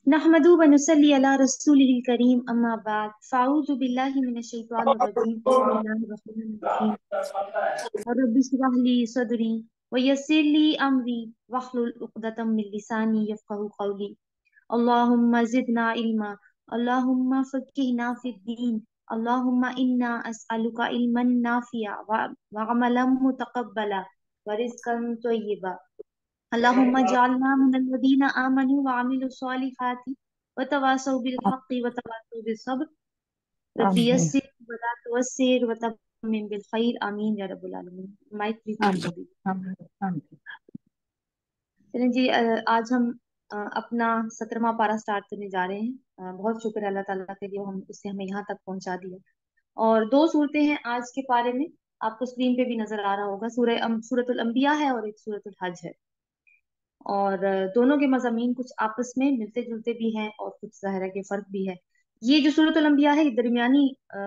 नहमदु व नुसल्ली अला रसूलिहिल करीम अम्मा बाद फ़अऊज़ु बिल्लाहि मिनश शैतानिर रजीम बिस्मिल्लाहिर रहमानिर रहीम रब्बि इश्रह ली सदरी व यस्सिर ली अमरी वहलुल उक़दतम मिन लिसानी यफ़क़हू क़ौली अल्लाहुम्मा ज़िदना इल्मा अल्लाहुम्मा फ़क़्हिना फ़िद्दीन अल्लाहुम्मा इन्ना अस्अलुका इल्मन नाफ़िआ व अमलन मुतक़ब्बला व रिज़्क़न तय्यिबा अल्लाहुम्मा जअलना मिनल्लज़ीना आमनू व अमिलुस्सॉलिहाति व तवासौ बिल हक़्क़ि व तवासौ बिस्सब्र रब्बि आमीन यस्सिर वला तुअस्सिर व तम्मिम बिल खैर आमीन या रब्बल आलमीन। माइक प्लीज ऑन आमीन कर दीजिए। आमीन आमीन। चलें जी, आज हम अपना 17वां पारा स्टार्ट करने जा रहे हैं। बहुत शुक्र है अल्लाह ताला के लिए, हम उससे हमें यहाँ तक पहुंचा दिया। और दो सूरतें हैं आज के पारे में, आपको स्क्रीन पे भी नजर आ रहा होगा। सूरतुल अंबिया है और एक सूरतुल हज है। और दोनों के मज़ामीन कुछ आपस में मिलते जुलते भी हैं और कुछ ज़ाहिर के फर्क भी है। ये जो सूरतुल अंबिया है, ये दरमियानी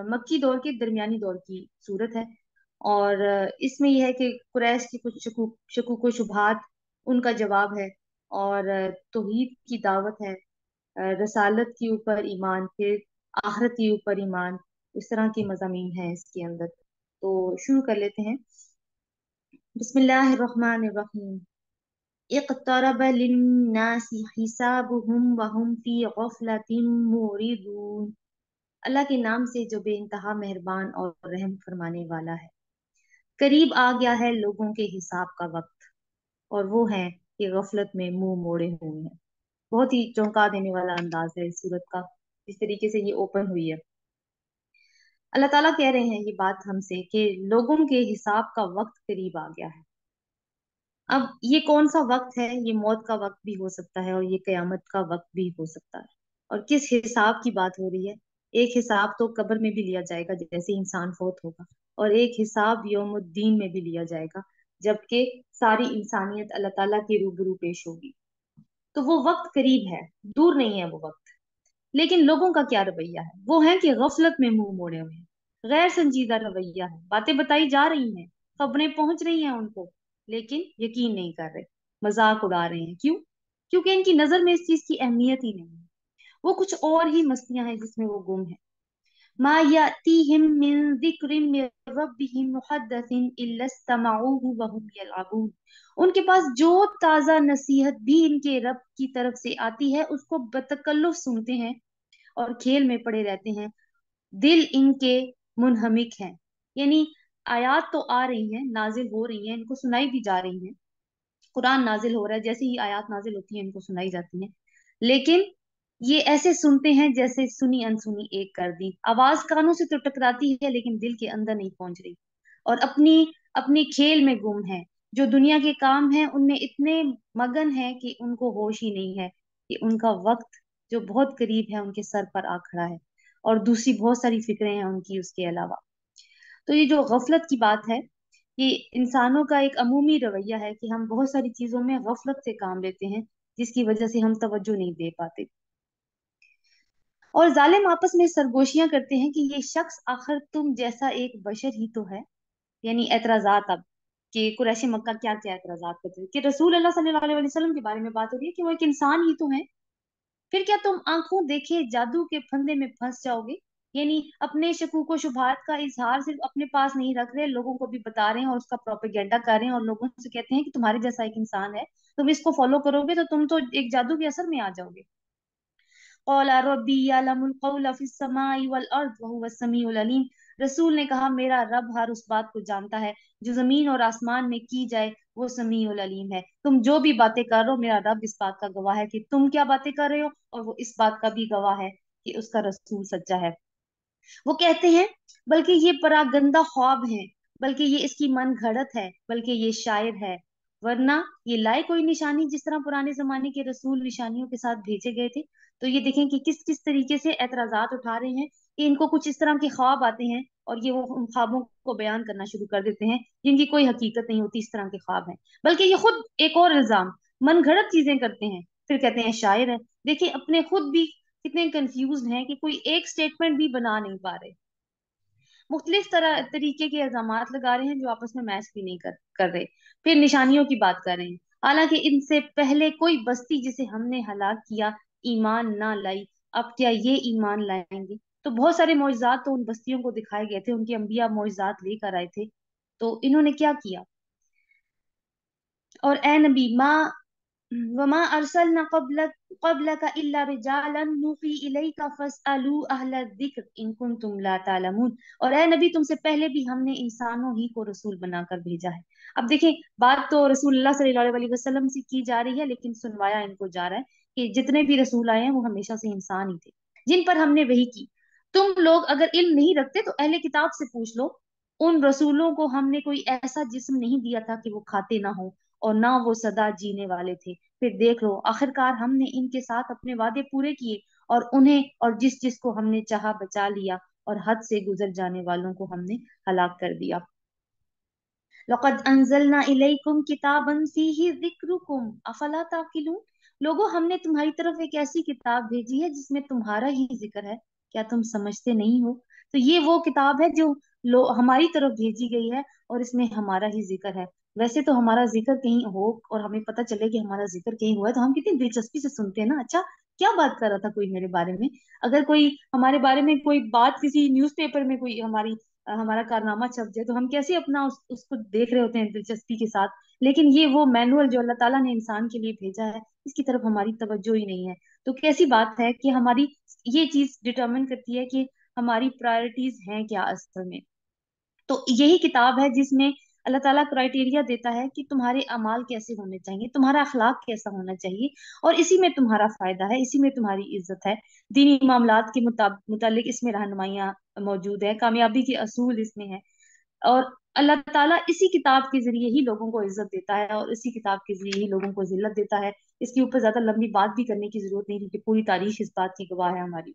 मक्की दौर के दरमियानी दौर की सूरत है। और इसमें यह है कि कुरैश की कुछ शकूक व शुबहात, उनका जवाब है। और तौहीद की दावत है, रसालत के ऊपर ईमान, फिर आखिरत के ऊपर ईमान। इस तरह की मज़ामीन है इसके अंदर। तो शुरू कर लेते हैं। बिस्मिल्लाहिर्रहमानिर्रहीम। इक़्तरब लिन्नासि हिसाबुहुम वहुम फी गफ़लतिन मुरिदून। अल्लाह के नाम से जो बेइंतहा मेहरबान और रहम फरमाने वाला है। करीब आ गया है लोगों के हिसाब का वक्त, और वो हैं कि गफलत में मुंह मोड़े हुए हैं। बहुत ही चौंका देने वाला अंदाज है इस सूरत का, जिस तरीके से ये ओपन हुई है। अल्लाह ताला कह रहे हैं ये बात हमसे कि लोगों के हिसाब का वक्त करीब आ गया है। अब ये कौन सा वक्त है? ये मौत का वक्त भी हो सकता है और ये कयामत का वक्त भी हो सकता है। और किस हिसाब की बात हो रही है? एक हिसाब तो कब्र में भी लिया जाएगा जैसे इंसान फौत होगा, और एक हिसाब यौमुद्दीन में भी लिया जाएगा, जबकि सारी इंसानियत अल्लाह ताला के रूबरू पेश होगी। तो वो वक्त करीब है, दूर नहीं है वो वक्त। लेकिन लोगों का क्या रवैया है? वो है कि गफलत में मुंह मोड़े हुए हैं। गैर संजीदा रवैया है, बातें बताई जा रही हैं, खबरें पहुंच रही हैं उनको, लेकिन यकीन नहीं कर रहे, मजाक उड़ा रहे हैं। क्यों? क्योंकि इनकी नजर में इस चीज की अहमियत ही नहीं है। वो कुछ और ही मस्तियां हैं जिसमें वो गुम है। मा यातीहिम मिन जिक्रिन मिन रब्बिहिम मुहद्दसिन इल्ला इस्तमऊहु व हुम यलअबून। उनके पास जो ताजा नसीहत भी इनके रब की तरफ से आती है, उसको बतकल्लुफ सुनते हैं और खेल में पड़े रहते हैं। दिल इनके मुनहमिक हैं। यानी आयात तो आ रही हैं, नाजिल हो रही हैं, इनको सुनाई भी जा रही हैं। कुरान नाजिल हो रहा है, जैसे ही आयात नाजिल होती है इनको सुनाई जाती हैं। लेकिन ये ऐसे सुनते हैं जैसे सुनी अनसुनी एक कर दी। आवाज कानों से तो टकराती है लेकिन दिल के अंदर नहीं पहुंच रही, और अपनी अपनी खेल में गुम है। जो दुनिया के काम है उनमें इतने मगन है कि उनको होश ही नहीं है कि उनका वक्त जो बहुत करीब है उनके सर पर आ खड़ा है, और दूसरी बहुत सारी फिक्रें हैं उनकी उसके अलावा। तो ये जो गफलत की बात है, ये इंसानों का एक अमूमी रवैया है कि हम बहुत सारी चीजों में गफलत से काम लेते हैं, जिसकी वजह से हम तवज्जो नहीं दे पाते। और जालिम आपस में सरगोशियां करते हैं कि ये शख्स आखिर तुम जैसा एक बशर ही तो है। यानी एतराजात अब, कि कुरैशी मक्का क्या क्या एतराजात करते थे कि रसूल अल्लाह सल्लल्लाहु अलैहि वसल्लम के बारे में बात हो रही है कि वो एक इंसान ही तो है। फिर क्या तुम आंखों देखे जादू के फंदे में फंस जाओगे? यानी अपने शकूक शुबहात का इजहार सिर्फ अपने पास नहीं रख रहे, लोगों को भी बता रहे हैं और उसका प्रोपेगेंडा कर रहे हैं, और लोगों से कहते हैं कि तुम्हारे जैसा एक इंसान है, तुम इसको फॉलो करोगे तो तुम तो एक जादू के असर में आ जाओगे। क़ाला रब्बी यअलमुल क़ौला फ़िस समाई वल अर्ज़ व हुवस समीउल अलीम। रसूल ने कहा मेरा रब हर उस बात को जानता है जो जमीन और आसमान में की जाए, वो समीउल अलीम है। तुम जो भी बातें कर रहे हो, मेरा रब इस बात का गवाह है कि तुम क्या बातें कर रहे हो, और वो इस बात का भी गवाह है कि उसका रसूल सच्चा है। वो कहते हैं बल्कि ये परागंदा ख्वाब है, बल्कि ये इसकी मन घड़त है, बल्कि ये शायर है। वरना ये लाए कोई निशानी, जिस तरह पुराने जमाने के रसूल निशानियों के साथ भेजे गए थे। तो ये देखें कि किस किस तरीके से एतराजात उठा रहे हैं कि इनको कुछ इस तरह के ख्वाब आते हैं, और ये वो उन ख्वाबों को बयान करना शुरू कर देते हैं जिनकी कोई हकीकत नहीं होती। इस तरह के ख्वाब हैं, बल्कि ये खुद एक और इल्जाम, मन घड़त चीजें करते हैं, फिर कहते हैं शायर है। देखिए अपने खुद भी कितने कंफ्यूज हैं कि कोई एक स्टेटमेंट भी बना नहीं पा रहे। मुख्तलिफ तरह तरीके के इल्जामात लगा रहे हैं जो आपस में मैच भी नहीं कर रहे। फिर निशानियों की बात कर रहे हैं, हालांकि इनसे पहले कोई बस्ती जिसे हमने हलाक किया ایمان نہ لائی، اب کیا یہ ایمان لائیں گے؟ تو بہت سارے معجزات تو ان بستیوں کو دکھائے گئے تھے، ان کے انبیاء معجزات لے کر آئے تھے، تو انہوں نے کیا کیا؟ اور اے نبی، وما ارسلنا قبلك الا رجالا نوحي اليك فاسالوا اهل الذكر ان كنتم لا تعلمون، اور اے نبی تم سے پہلے بھی ہم نے انسانوں ہی کو رسول بنا کر بھیجا ہے۔ اب دیکھیں، بات تو رسول اللہ صلی اللہ علیہ وسلم سے کی جا رہی ہے، لیکن سنوایا ان کو جا رہا ہے کہ جتنے بھی رسول آئے ہیں وہ ہمیشہ سے انسان ہی تھے جن پر ہم نے وحی کی۔ تم لوگ اگر علم نہیں رکھتے تو اہل کتاب سے پوچھ لو، ان رسولوں کو ہم نے کوئی ایسا جسم نہیں دیا تھا کہ وہ کھاتے نہ ہو اور نہ وہ سدا جینے والے تھے، پھر دیکھ لو آخرکار ہم نے ان کے ساتھ اپنے وعدے پورے کیے، اور انہیں اور جس کو ہم نے چاہا بچا لیا، اور حد سے گزر جانے والوں کو ہم نے ہلاک کر دیا۔ لقد انزلنا الیکم کتابا فیہ ذکرکم افلا تعقلون، لوگوں ہم نے تمہاری طرف ایک ایسی کتاب بھیجی ہے جس میں تمہارا ہی ذکر ہے، کیا تم سمجھتے نہیں ہو؟ تو یہ وہ کتاب ہے جو ہماری طرف بھیجی گئی ہے، اور اس میں ہمارا ہی ذکر ہے۔ ویسے تو ہمارا ذکر کہیں ہو اور ہمیں پتہ چلے کہ ہمارا ذکر کہیں ہوا ہے تو ہم کتنی دلچسپی سے سنتے ہیں نا، اچھا کیا بات کر رہا تھا کوئی میرے بارے میں، اگر کوئی ہمارے بارے میں کوئی بات کسی نیوز پیپر میں کوئی ہمارا کارنامہ چھپ جائے تو ہم کیسے اپنا اس کو دیکھ رہے ہوتے ہیں دلچسپی کے ساتھ، لیکن یہ وہ مینوئل جو اللہ تعالیٰ نے انسان کے لیے بھیجا ہے اس کی طرف ہماری توجہ ہی نہیں ہے۔ تو کیسی بات ہے کہ ہماری یہ چیز ڈٹرمن کرتی ہے کہ ہماری پرائرٹیز ہیں کیا اصل میں۔ تو یہی کتاب ہے جس میں اللہ تعالیٰ کرائٹیریا دیتا ہے کہ تمہارے اعمال کیسے ہونے چاہیے، تمہارا اخلاق کیسا ہونا چاہیے، اور اسی میں تمہارا فائدہ ہے، اسی میں تمہاری عزت ہے۔ دینی معاملات کے متعلق اس میں رہنمائیاں موجود ہے، کامیابی کے اصول اس میں ہے، اور اللہ تعالیٰ اسی کتاب کے ذریعے ہی لوگوں کو عزت دیتا ہے، اور اسی کتاب کے ذریعے ہی لوگوں کو ذلت دیتا ہے۔ اس کے اوپر زیادہ لمبی بات بھی کرنے کی ضرورت نہیں، کیونکہ پوری تاریخ اس بات کی گواہ ہے ہماری۔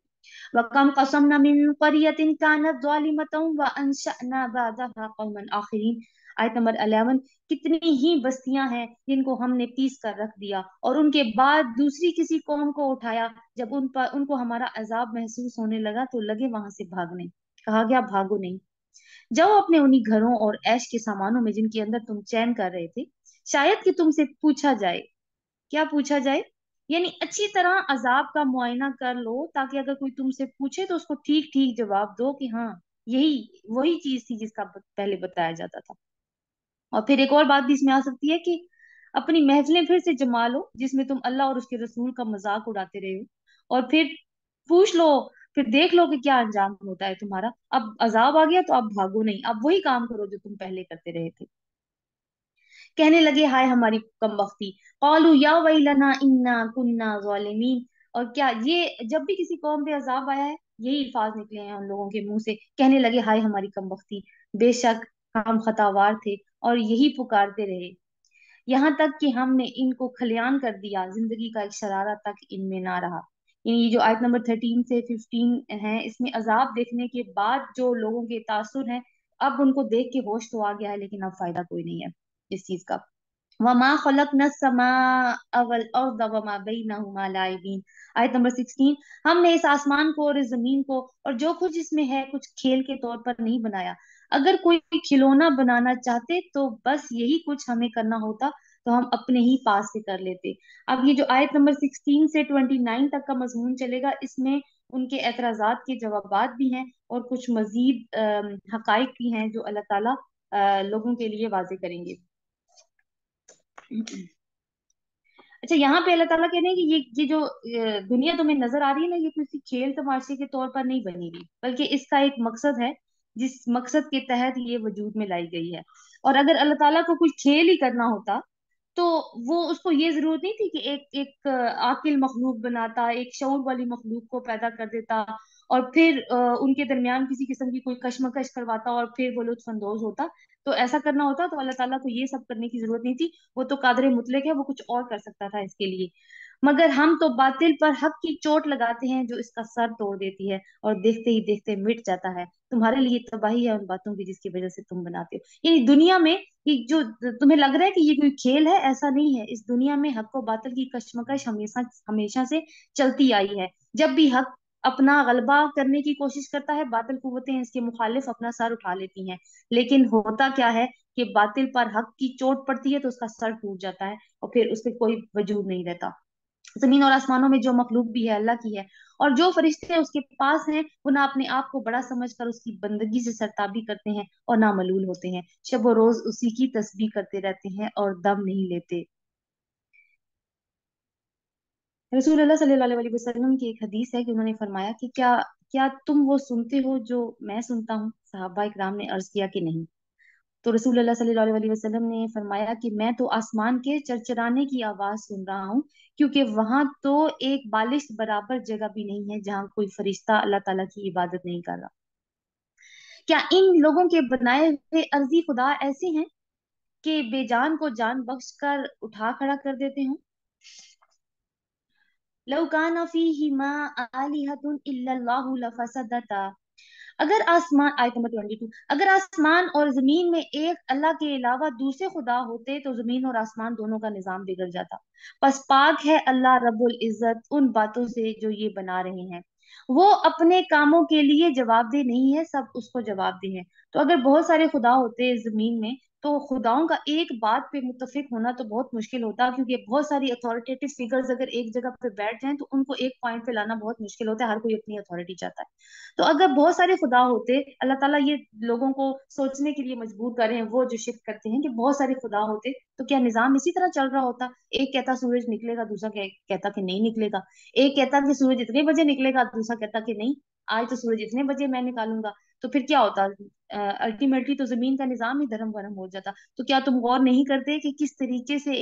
وَكَمْ قَصَمْنَا مِنْ قَرْيَةٍ كَانَتْ ظَالِمَةً وَأَنشَأْنَا بَعْدَهَا قَوْمًا آخَرِينَ، آیت نمبر 11۔ کتنی ہی بستیاں ہیں جن کو ہم نے پیس کر رکھ دیا، اور ان کے بعد دوسری کسی قوم کو اٹھایا، جب ان کو ہمارا عذاب محسوس ہونے لگا تو لگے وہاں سے بھاگنے، کہا گیا بھاگو نہیں، جاؤ اپنے انہی گھروں اور عیش کے سامانوں میں جن کے اندر تم چین کر رہے تھے، شاید کہ تم سے پوچھا جائے۔ کیا پوچھا جائے؟ یعنی اچھی طرح عذاب کا معائنہ کر لو، تاکہ اگر کوئی تم سے پوچھے تو اس کو ٹھیک ٹھیک جواب دو کہ ہاں یہی وہی چیز تھی جس کا پہلے بتایا جاتا تھا۔ اور پھر ایک اور بات بھی اس میں آ سکتی ہے کہ اپنی محفلیں پھر سے جما لو جس میں تم اللہ اور اس کے رسول کا مذاق اڑاتے رہے ہو، اور پھر پوچھ لو، پھر دیکھ لو کہ کیا انجام ہوتا ہے تمہارا۔ اب عذاب آ گیا تو اب بھاگو نہیں، اب وہی کام کرو جو تم پہلے کرتے رہے تھے۔ کہنے لگے ہائے ہماری کم بختی، قالوا یا ویلنا انا کننا ظالمین، اور کیا یہ جب بھی کسی قوم پہ عذاب آیا ہے یہی الفاظ نکلے ہیں ان لوگوں کے منہ سے، کہنے لگے ہائے ہماری کم بختی، بے شک ہم خطاوار تھے اور یہی پکارتے رہے، یہاں تک کہ ہم نے ان کو کھلیان کر دیا، زندگی کا ایک شرارہ تک ان میں نہ رہا۔ یعنی یہ جو آیت نمبر 13 سے 15 ہے، اس میں عذاب دیکھنے کے بعد جو لوگوں کے تاثر ہیں، اب ان کو دیکھ کے ہوش تو آ گیا ہے لیکن اب فائدہ کوئی نہیں ہے اس چیز کا۔ وَمَا خَلَقْنَا السَّمَاءَ وَالْأَرْضَ وَمَا بَيْنَهُمَا لَاعِبِينَ، آیت نمبر 16۔ ہم نے اس آسمان کو اور اس زمین کو اور جو کچھ اس میں ہے کچھ کھیل کے طور پر نہیں بنایا، اگر کوئی کھلونا بنانا چاہتے تو بس یہی کچھ ہمیں کرنا ہوتا تو ہم اپنے ہی پاس سے کر لیتے۔ اب یہ جو آیت نمبر 16 سے 29 تک کا مضمون چلے گا، اس میں ان کے اعتراضات کے جوابات بھی ہیں اور کچھ مزید حقائق بھی ہیں جو اللہ تعالیٰ لوگوں کے لیے واضح کریں گے۔ اچھا، یہاں پہ اللہ تعالیٰ کہہ رہے ہیں کہ یہ جو دنیا تمہیں نظر آ رہی ہے نا، یہ کسی کھیل تماشے کے طور پر نہیں بنی ہوئی، بلکہ اس کا ایک مقصد ہے جس مقصد کے تحت یہ وجود میں لائی گئی ہے۔ اور اگر اللہ تعالیٰ کو کوئی کھیل ہی کرنا ہوتا تو وہ اس کو یہ ضرورت نہیں تھی کہ ایک عاقل مخلوق بناتا، ایک شعور والی مخلوق کو پیدا کر دیتا، اور پھر ان کے درمیان کسی قسم کی کوئی کشمکش کرواتا اور پھر وہ لطف اندوز ہوتا۔ تو ایسا کرنا ہوتا تو اللہ تعالیٰ کو یہ سب کرنے کی ضرورت نہیں تھی، وہ تو قادر مطلق ہے، وہ کچھ اور کر سکتا تھا اس کے لیے، مگر ہم تو باطل پر حق کی چوٹ لگاتے ہیں جو اس کا سر توڑ دیتی ہے اور دیکھتے ہی دیکھتے مٹ جاتا ہے، تمہارے لیے تباہی ہے ان باتوں کی جس کی وجہ سے تم بناتے ہو۔ یعنی دنیا میں یہ جو تمہیں لگ رہا ہے کہ یہ کوئی کھیل ہے، ایسا نہیں ہے، اس دنیا میں حق و باطل کی کشمکش ہمیشہ سے چلتی آئی ہے۔ جب بھی حق اپنا غلبہ کرنے کی کوشش کرتا ہے، باطل قوتیں اس کے مخالف اپنا سر اٹھا لیتی ہیں، لیکن ہوتا کیا ہے کہ باطل پر حق کی چوٹ پڑتی ہے تو اس کا سر ٹوٹ جاتا ہے اور پھر اس پہ کوئی وجود نہیں رہتا۔ زمین اور آسمانوں میں جو مخلوق بھی ہے اللہ کی ہے، اور جو فرشتے اس کے پاس ہیں وہ نہ اپنے آپ کو بڑا سمجھ کر اس کی بندگی سے سرتابی کرتے ہیں اور نہ ملول ہوتے ہیں، شب و روز اسی کی تسبیح کرتے رہتے ہیں اور دم نہیں لیتے۔ رسول اللہ صلی اللہ علیہ وسلم کی ایک حدیث ہے کہ انہوں نے فرمایا کہ کیا کیا تم وہ سنتے ہو جو میں سنتا ہوں؟ صحابہ اکرام نے عرض کیا کہ نہیں۔ تو رسول اللہ صلی اللہ علیہ وسلم نے فرمایا کہ میں تو آسمان کے چرچرانے کی آواز سن رہا ہوں، کیونکہ وہاں تو ایک بالشت برابر جگہ بھی نہیں ہے جہاں کوئی فرشتہ اللہ تعالیٰ کی عبادت نہیں کر رہا۔ کیا ان لوگوں کے بنائے ہوئے عرضی خدا ایسے ہیں کہ بے جان کو جان بخش کر اٹھا کھڑا کر دیتے ہوں؟ لو کان فیہما آلہۃ الا اللہ لفسدتا، اگر آسمان، آیت نمبر 22، اگر آسمان اور زمین میں ایک اللہ کے علاوہ دوسرے خدا ہوتے تو زمین اور آسمان دونوں کا نظام بگڑ جاتا۔ پس پاک ہے اللہ رب العزت ان باتوں سے جو یہ بنا رہے ہیں، وہ اپنے کاموں کے لیے جواب دہ نہیں ہے، سب اس کو جواب دہ ہیں۔ تو اگر بہت سارے خدا ہوتے زمین میں تو خداؤں کا ایک بات پہ متفق ہونا تو بہت مشکل ہوتا، کیونکہ بہت ساری اتھارٹیٹو فیگرز اگر ایک جگہ پہ بیٹھ جائیں تو ان کو ایک پوائنٹ پہ لانا بہت مشکل ہوتا ہے، ہر کوئی اپنی اتھارٹی چاہتا ہے۔ تو اگر بہت سارے خدا ہوتے، اللہ تعالیٰ یہ لوگوں کو سوچنے کے لیے مجبور کر رہے ہیں وہ جو شرک کرتے ہیں کہ بہت سارے خدا ہوتے تو کیا نظام اسی طرح چل رہا ہوتا؟ ایک کہتا سورج نکلے گا، دوسرا کہتا کہ نہیں نکلے گا، ایک کہتا کہ سورج اتنے بجے نکلے گا، دوسرا کہتا کہ نہیں آج تو سورج اتنے بجے میں نکالوں گا۔ تو پھر کیا ہوتا؟ الٹیمیٹلی تو زمین کا نظام ہی دھرم برہم ہو جاتا۔ تو کیا تم غور نہیں کرتے کہ کس طریقے سے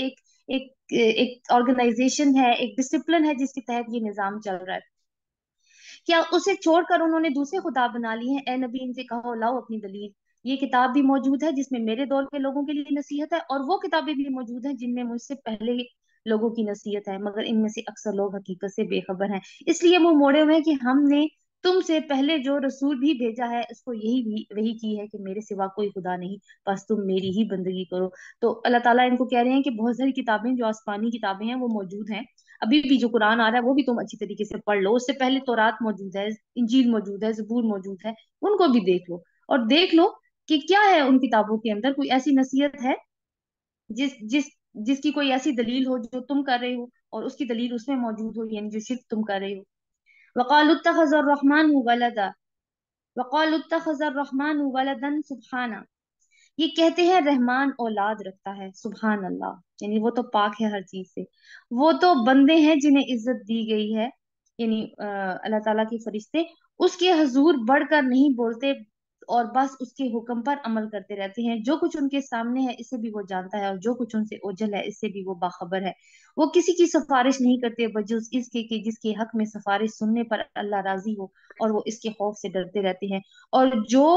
ایک آرگنائزیشن ہے، ایک ڈسپلن ہے جس کے تحت یہ نظام چل رہا ہے؟ کیا اسے چھوڑ کر انہوں نے دوسرے خدا بنا لیے ہیں؟ اے نبی ان سے کہو لاؤ اپنی دلیل، یہ کتاب بھی موجود ہے جس میں میرے دور کے لوگوں کے لیے نصیحت ہے، اور وہ کتابیں بھی موجود ہیں جن میں مجھ سے پہلے لوگوں کی نصیحت ہے، مگر ان میں سے اکثر لوگ حقیقت سے بے خبر ہیں، اس لیے منہ موڑے ہوئے ہیں کہ ہم نے تم سے پہلے جو رسول بھی بھیجا ہے اس کو یہی بھی وہی کی ہے کہ میرے سوا کوئی خدا نہیں، بس تم میری ہی بندگی کرو۔ تو اللہ تعالیٰ ان کو کہہ رہے ہیں کہ بہت ساری کتابیں جو آسمانی کتابیں ہیں وہ موجود ہیں، ابھی بھی جو قرآن آ رہا ہے وہ بھی تم اچھی طریقے سے پڑھ لو، اس سے پہلے تورات موجود ہے، انجیل موجود ہے، زبور موجود ہے، ان کو بھی دیکھ لو، اور دیکھ لو کہ کیا ہے ان کتابوں کے اندر، کوئی ایسی نصیحت ہے جس جس جس کی کوئی ایسی دلیل ہو جو تم کر رہے ہو اور اس کی دلیل اس میں موجود ہو، یعنی جو شرک تم کر رہے ہو۔ وقالوا اتخذ الرحمن ولدا، وقالوا اتخذ الرحمن ولدا سبحانہ، یہ کہتے ہیں رحمان اولاد رکھتا ہے، سبحان اللہ، یعنی وہ تو پاک ہے ہر چیز سے، وہ تو بندے ہیں جنہیں عزت دی گئی ہے، یعنی اللہ تعالیٰ کے فرشتے اس کے حضور بڑھ کر نہیں بولتے اور بس اس کے حکم پر عمل کرتے رہتے ہیں، جو کچھ ان کے سامنے ہے اسے بھی وہ جانتا ہے اور جو کچھ ان سے اوجھل ہے اس سے بھی وہ باخبر ہے، وہ کسی کی سفارش نہیں کرتے بجز اس کے کہ جس کے حق میں سفارش سننے پر اللہ راضی ہو، اور وہ اس کے خوف سے ڈرتے رہتے ہیں، اور جو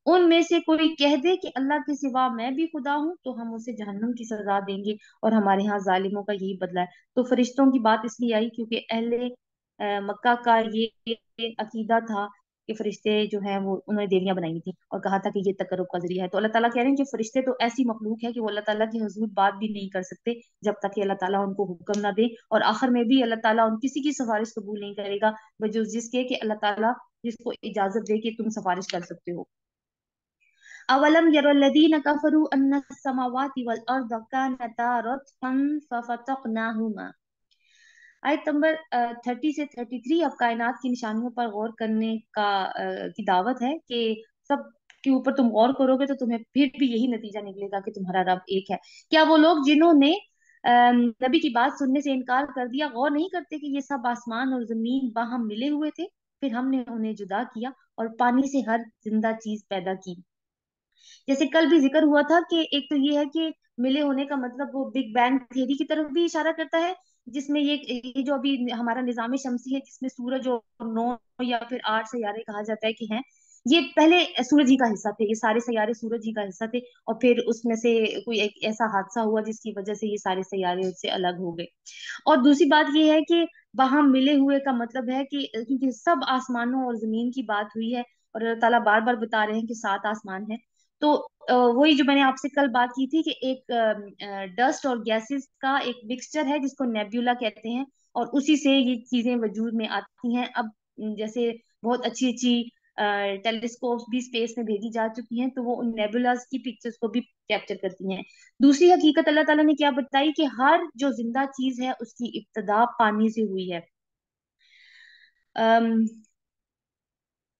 ان میں سے کوئی کہہ دے کہ اللہ کے سوا میں بھی خدا ہوں تو ہم اسے جہنم کی سزا دیں گے، اور ہمارے ہاں ظالموں کا یہی بدلہ ہے۔ تو فرشتوں کی بات اس لیے آئی کیونکہ اہل مکہ کا یہ عقیدہ تھا کہ فرشتے جو ہیں وہ انہوں نے دیویاں بنائی تھی اور کہا تھا کہ یہ تقرب کا ذریعہ ہے، تو اللہ تعالیٰ کہہ رہے ہیں کہ فرشتے تو ایسی مخلوق ہے کہ وہ اللہ تعالیٰ کے حضور بات بھی نہیں کر سکتے جب تک کہ اللہ تعالیٰ ان کو حکم نہ دے، اور آخر میں بھی اللہ تعالیٰ ان کسی کی سفارش قبول نہیں کرے گا بجز جس کے کہ اللہ تعالیٰ جس کو اجازت دے کہ تم سفارش کر سکتے ہو۔ اولم ير الذين كفروا ان السماوات والارض كانتا رتقا ففتقناهما، آیت نمبر 30 سے 33 اب کائنات کی نشانیوں پر غور کرنے کی دعوت ہے کہ سب کے اوپر تم غور کرو گے تو تمہیں پھر بھی یہی نتیجہ نکلے گا کہ تمہارا رب ایک ہے۔ کیا وہ لوگ جنہوں نے نبی کی بات سننے سے انکار کر دیا غور نہیں کرتے کہ یہ سب آسمان اور زمین باہم ملے ہوئے تھے، پھر ہم نے انہیں جدا کیا اور پانی سے ہر زندہ چیز پیدا کی؟ جیسے کل بھی ذکر ہوا تھا کہ ایک تو یہ ہے کہ ملے ہونے کا مطلب وہ بگ بینگ تھیوری کی طرف بھی اشارہ کرتا ہے، جس میں یہ جو ابھی ہمارا نظام شمسی ہے جس میں سورج اور 9 یا پھر 8 سیارے کہا جاتا ہے کہ ہیں، یہ پہلے سورج ہی کا حصہ تھے، یہ سارے سیارے سورج ہی کا حصہ تھے، اور پھر اس میں سے کوئی ایک ایسا حادثہ ہوا جس کی وجہ سے یہ سارے سیارے اس سے الگ ہو گئے۔ اور دوسری بات یہ ہے کہ باہم ملے ہوئے کا مطلب ہے کہ کیونکہ سب آسمانوں اور زمین کی بات ہوئی ہے اور اللہ تعالیٰ بار بار بتا رہے ہیں کہ 7 آسمان ہیں، تو وہی جو میں نے آپ سے کل بات کی تھی کہ ایک ڈسٹ اور گیسز کا ایک مکسچر ہے جس کو نیبیولا کہتے ہیں، اور اسی سے یہ چیزیں وجود میں آتی ہیں۔ اب جیسے بہت اچھی اچھی टेलीस्कोप भी स्पेस में भेजी जा चुकी हैं, तो वो उन नेबुलास की पिक्चर्स को भी कैप्चर करती हैं। दूसरी हकीकत अल्लाह ताला ने क्या बताई कि हर जो जिंदा चीज है उसकी इब्तदा पानी से हुई है। अम,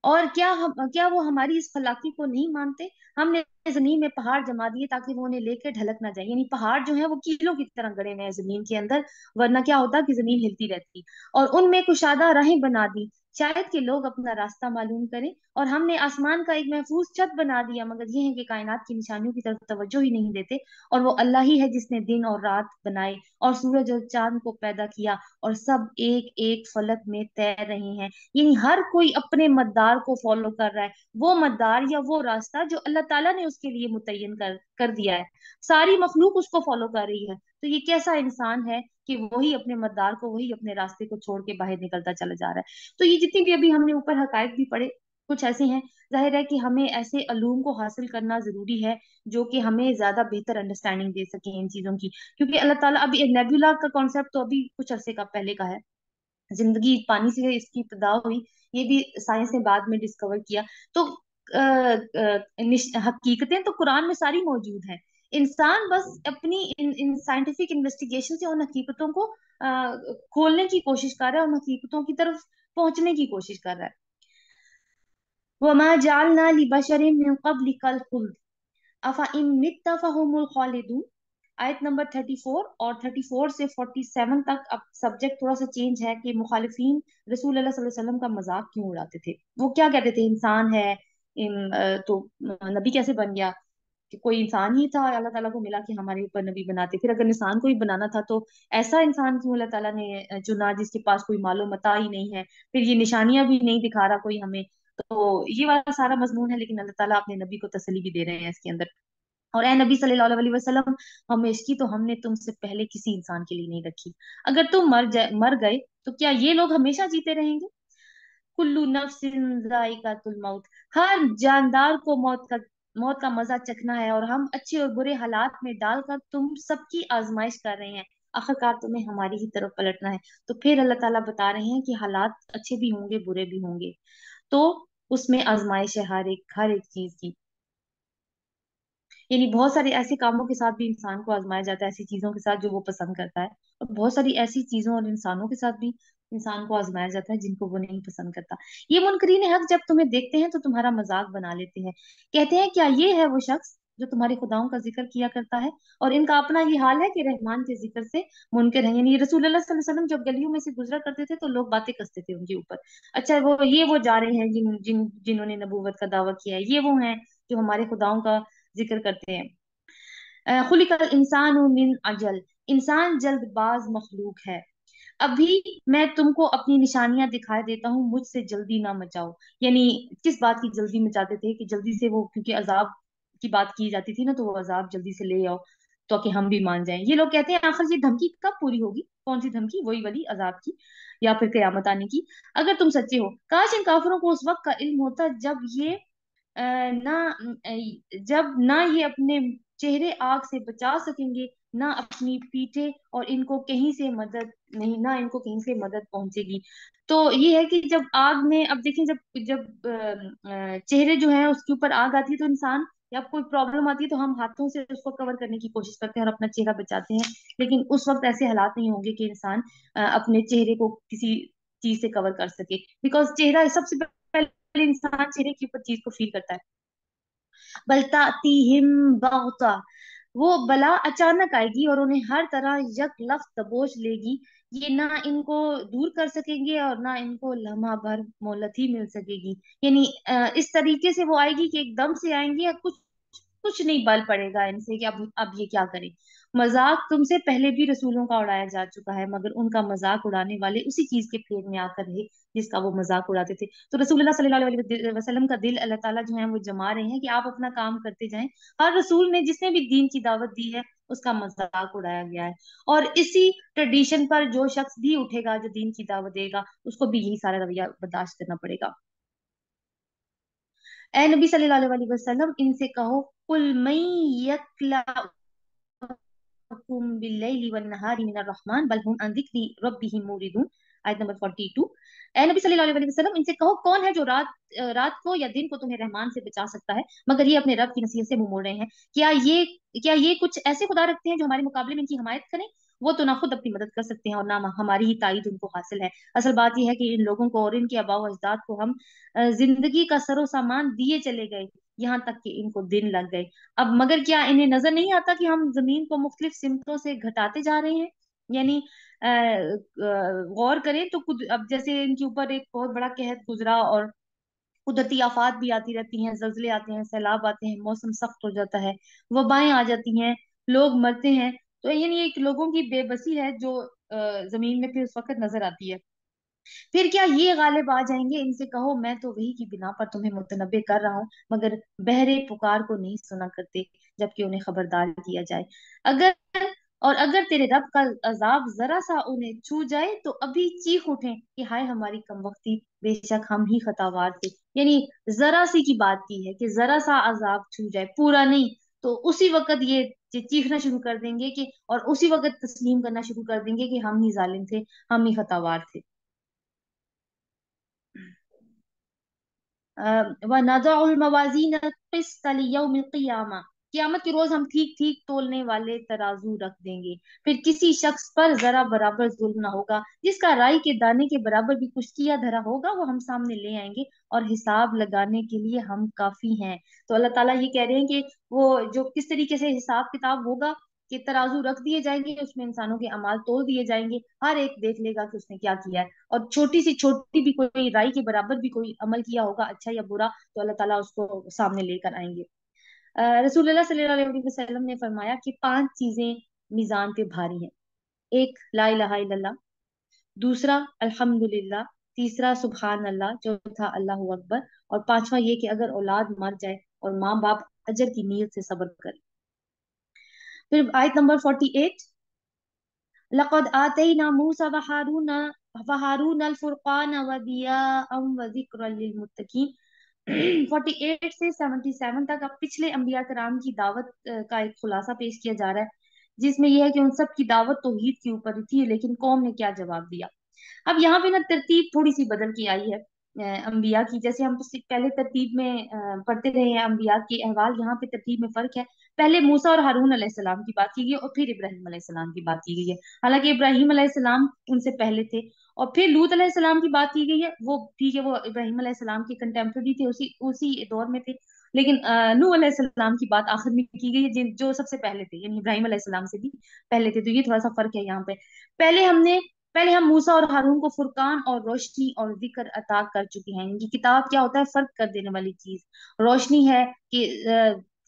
और क्या वो हमारी इस फलाकी को नहीं मानते? हमने जमीन में पहाड़ जमा दिए ताकि वो उन्हें लेकर ढलक ना जाए, यानी पहाड़ जो है वो कीलों की तरह गड़े हुए हैं जमीन के अंदर, वरना क्या होता कि जमीन हिलती रहती। और उनमें कुशादा राहें बना दी, शायद कि लोग अपना रास्ता मालूम करें। और हमने आसमान का एक महफूज छत बना दिया, मगर ये है कि कायनात की निशानियों की तरफ तवज्जो ही नहीं देते। और वो अल्लाह ही है जिसने दिन और रात बनाए और सूरज और चांद को पैदा किया, और सब एक एक फलक में तैर रहे हैं। यानी हर कोई अपने मकदार को फॉलो कर रहा है, वो मकदार या वो रास्ता जो अल्लाह ताला ने उसके लिए मुतय्यन कर दिया है। सारी मखलूक उसको फॉलो कर रही है। तो ये कैसा इंसान है कि वही अपने मकदार को, वही अपने रास्ते को छोड़ के बाहर निकलता चला जा रहा है। तो ये जितनी भी अभी हमने ऊपर हकायक भी पढ़े, कुछ ऐसे हैं। जाहिर है कि हमें ऐसे अलूम को हासिल करना जरूरी है जो कि हमें ज्यादा बेहतर अंडरस्टैंडिंग दे सके इन चीजों की। क्योंकि अल्लाह ताला, अभी नेबुला का कॉन्सेप्ट तो अभी कुछ अरसे का पहले का है, जिंदगी पानी से इसकी इब्तिदा हुई, ये भी साइंस ने बाद में डिस्कवर किया। तो हकीकतें तो कुरान में सारी मौजूद हैं। इंसान बस अपनी इन साइंटिफिक इन्वेस्टिगेशन से उन हकीकतों को खोलने की कोशिश कर रहा है, उन हकीकतों की तरफ पहुंचने की कोशिश कर रहा है। वमा जालना लिबशरिन मिन क़ब्लिकल खुल्द अफा इन मित्ता फहुमुल खालिदून। आयत नंबर 34 और 34 से 47 तक। अब सब्जेक्ट थोड़ा सा चेंज है कि मुखालिफिन रसूल अल्लाह सल्लल्लाहु अलैहि वसल्लम का मजाक क्यों उड़ाते थे। वो क्या कहते थे, इंसान है, तो नबी कैसे बन गया? कि कोई इंसान ही था, अल्लाह ताला को मिला कि हमारे ऊपर नबी बनाते, फिर अगर इंसान को ही बनाना था तो ऐसा इंसान क्यों अल्लाह ताला ने चुना जिसके पास कोई मालो मता ही नहीं है, फिर ये निशानियां भी नहीं दिखा रहा कोई हमें। तो ये वाला सारा मजमून है, लेकिन अल्लाह ताला अपने नबी को तसल्ली भी दे रहे हैं इसके अंदर। और ए नबी सल्लल्लाहु अलैहि वसल्लम, हमेशकी तो हमने तुमसे पहले किसी इंसान के लिए नहीं रखी। अगर तुम मर गए तो क्या ये लोग हमेशा जीते रहेंगे? कुल्लू नफ्सिन जायकातुल मौत। हर जानदार को मौत का मजा चखना है, और हम अच्छे और बुरे हालात में डालकर तुम सबकी आजमाइश कर रहे हैं। आखिरकार तुम्हें हमारी ही तरफ पलटना है। तो फिर अल्लाह ताला बता रहे हैं कि हालात अच्छे भी होंगे, बुरे भी होंगे। तो उसमें आजमाइश है हर एक चीज की। यानी बहुत सारे ऐसे कामों के साथ भी इंसान को आजमाया जाता है, ऐसी चीजों के साथ जो वो पसंद करता है। और बहुत सारी ऐसी चीजों और इंसानों के साथ भी इंसान को आजमाया जाता है जिनको वो नहीं पसंद करता। ये मुनकरीन हक जब तुम्हें देखते हैं तो तुम्हारा मजाक बना लेते हैं। कहते हैं, क्या ये है वो शख्स जो तुम्हारे खुदाओं का जिक्र किया करता है? और इनका अपना ये हाल है कि रहमान के जिक्र से मुनकर हैं। यानी रसूल अल्लाह सल्लल्लाहु अलैहि वसल्लम जब गलियों में से गुजरा करते थे तो लोग बातें कसते थे उनके ऊपर। अच्छा, वो जा रहे हैं जिन्होंने नबूवत का दावा किया है, ये वो हैं जो हमारे खुदाओं का जिक्र करते हैं। खुलिकल इंसान मिन अजल। इंसान जल्दबाज मखलूक है। अभी मैं तुमको अपनी निशानियां दिखाई देता हूँ, मुझसे जल्दी ना मचाओ। यानी किस बात की जल्दी मचाते थे कि जल्दी से वो, क्योंकि अजाब की बात की जाती थी ना, तो वो अजाब जल्दी से ले आओ तो कि हम भी मान जाएं। ये लोग कहते हैं आखिर ये धमकी कब पूरी होगी? कौन सी धमकी? वही वाली अजाब की, या फिर कयामत आने की। अगर तुम सच्चे हो, काश इन काफिरों को उस वक्त का इल्म होता जब ये अ, ना जब ना ये अपने चेहरे आग से बचा सकेंगे, ना अपनी पीठे, और इनको कहीं से मदद नहीं, ना इनको कहीं से मदद पहुंचेगी। तो ये है कि जब आग में, अब देखें, जब जब चेहरे जो है उसके ऊपर आग आती है तो इंसान, या कोई प्रॉब्लम आती है तो हम हाथों से उसको कवर करने की कोशिश करते हैं और अपना चेहरा बचाते हैं। लेकिन उस वक्त ऐसे हालात नहीं होंगे कि इंसान अपने चेहरे को किसी चीज से कवर कर सके, बिकॉज चेहरा सबसे पहले इंसान चेहरे के ऊपर चीज को फील करता है। बल तातीहिम बगता। वो बला अचानक आएगी और उन्हें हर तरह यकलख्त दबोच लेगी। ये ना इनको दूर कर सकेंगे और ना इनको लम्हा भर मोहलत ही मिल सकेगी। यानी इस तरीके से वो आएगी कि एकदम से आएंगी, या कुछ कुछ नहीं बल पड़ेगा इनसे कि अब ये क्या करें। मजाक तुमसे पहले भी रसूलों का उड़ाया जा चुका है, मगर उनका मजाक उड़ाने वाले उसी चीज के फेर में आकर रहे जिसका वो मजाक उड़ाते थे। तो रसूलुल्लाह सल्लल्लाहु अलैहि वसल्लम का दिल अल्लाह ताला जो है वो जमा रहे हैं कि आप अपना काम करते जाएं। हर रसूल ने जिसने भी दीन की दावत दी है उसका मजाक उड़ाया गया है। और इसी ट्रेडिशन पर जो शख्स भी उठेगा, जो दीन की दावत देगा, उसको भी यही सारा रवैया बर्दाश्त करना पड़ेगा। ए नबी सल्लल्लाहु अलैहि वसल्लम, इनसे कहो, कुल मई यकला बिल्लैलि वन्नहारि मिनर रहमान बल हुम अन ज़िक्रि रब्बिहिम मुरिदून। आयत नंबर 42। ए नबी सल्लल्लाहु अलैहि वसल्लम, इनसे कहो कौन है जो रात को या दिन को तुम्हें रहमान से बचा सकता है, मगर ये अपने रब की नसीहत से मुंह मोड़ रहे हैं। क्या ये कुछ ऐसे खुदा रखते हैं जो हमारे मुकाबले में इनकी हिमायत करें? वो तो ना खुद अपनी मदद कर सकते हैं और ना हमारी ही ताईद उनको हासिल है। असल बात यह है कि इन लोगों को और इनके आबा अजदाद को हम जिंदगी का सरो सामान दिए चले गए, यहाँ तक कि इनको दिन लग गए। अब मगर क्या इन्हें नजर नहीं आता कि हम जमीन को मुख्तलिफ सिमतों से घटाते जा रहे हैं? यानी गौर करें तो खुद अब जैसे इनके ऊपर एक बहुत बड़ा कहर गुजरा और कुदरती आफात भी आती रहती हैं, जल्जले आते हैं, सैलाब आते हैं, मौसम सख्त हो जाता है, वबाएं आ जाती हैं, लोग मरते हैं। तो यानी एक लोगों की बेबसी है जो जमीन में फिर उस वक्त नजर आती है। फिर क्या ये गालिब आ जाएंगे? इनसे कहो मैं तो वही की बिना पर तुम्हें मुतनब्बे कर रहा हूँ, मगर बहरे पुकार को नहीं सुना करते जबकि उन्हें खबरदार किया जाए। अगर अगर तेरे रब का अजाब जरा सा उन्हें छू जाए तो अभी चीख उठें कि हाय हमारी कमबख्ती, बेशक हम ही खतावार थे। यानी जरा सी की बात की है कि जरा सा अजाब छू जाए, पूरा नहीं, तो उसी वक्त ये चीखना शुरू कर देंगे कि, और उसी वक्त तस्लीम करना शुरू कर देंगे कि हम ही जालिम थे, हम ही खतावार थे। व नज़अुल मवाज़ीन क़िस्त लियौमिल क़ियामा, कियामत के रोज हम ठीक ठीक तोलने वाले तराजू रख देंगे, फिर किसी शख्स पर जरा बराबर जुल्म ना होगा। जिसका राई के दाने के बराबर भी कुछ किया धरा होगा वो हम सामने ले आएंगे, और हिसाब लगाने के लिए हम काफी हैं। तो अल्लाह ताला ये कह रहे हैं कि वो जो किस तरीके से हिसाब किताब होगा, कि तराजू रख दिए जाएंगे, उसमें इंसानों के अमाल तोल दिए जाएंगे, हर एक देख लेगा कि उसने क्या किया है। और छोटी सी छोटी भी कोई राई के बराबर भी कोई अमल किया होगा, अच्छा या बुरा, तो अल्लाह ताला उसको सामने लेकर आएंगे। रसूलुल्लाह सल्लल्लाहु अलैहि वसल्लम ने फरमाया कि 5 चीजें मीजान पे भारी हैं। एक, ला इलाहा इल्लल्लाह। दूसरा, अल्हम्दुलिल्लाह। तीसरा, सुबहान अल्लाह। चौथा, अल्लाहू अकबर। और पांचवा ये कि अगर औलाद मर जाए और माँ बाप अजर की नीयत से सब्र करे। फिर आयत नंबर 48, लक़द आतैना मूसा व हारून अल फुरक़ान व दियाअम व ज़िक्रन लिल मुत्तक़ीन। 48 से 77 तक अब पिछले अंबिया कराम की दावत का एक खुलासा पेश किया जा रहा है, जिसमें यह है कि उन सब की दावत तौहीद के ऊपर ही थी, लेकिन कौम ने क्या जवाब दिया। अब यहाँ पे ना तरतीब थोड़ी सी बदल के आई है अंबिया की। जैसे हम पहले तरतीब में पढ़ते रहे हैं अंबिया के अहवाल, यहाँ पे तरतीब में फर्क है। पहले मूसा और हारून अलैहिस्सलाम की बात की गई और फिर इब्राहिम अलैहिस्सलाम की बात की गई है। हालांकि इब्राहिम अलैहिस्सलाम उनसे पहले थे। और फिर लूत अलैहिस्सलाम की बात की गई है, वो ठीक है, वो इब्राहिम अलैहिस्सलाम के कंटेम्प्रेरी थे, उसी उसी दौर में थे। लेकिन नूह अलैहिस्सलाम की बात आखिर में की गई है, जो सबसे पहले थे, यानी इब्राहिम अलैहिस्सलाम से भी पहले थे। तो ये थोड़ा सा फर्क है यहाँ पे। पहले हमने पहले हम मूसा और हारून को फुरकान और रोशनी और जिक्र अता कर चुके हैं। इनकी किताब क्या होता है? फर्क कर देने वाली चीज। रोशनी है कि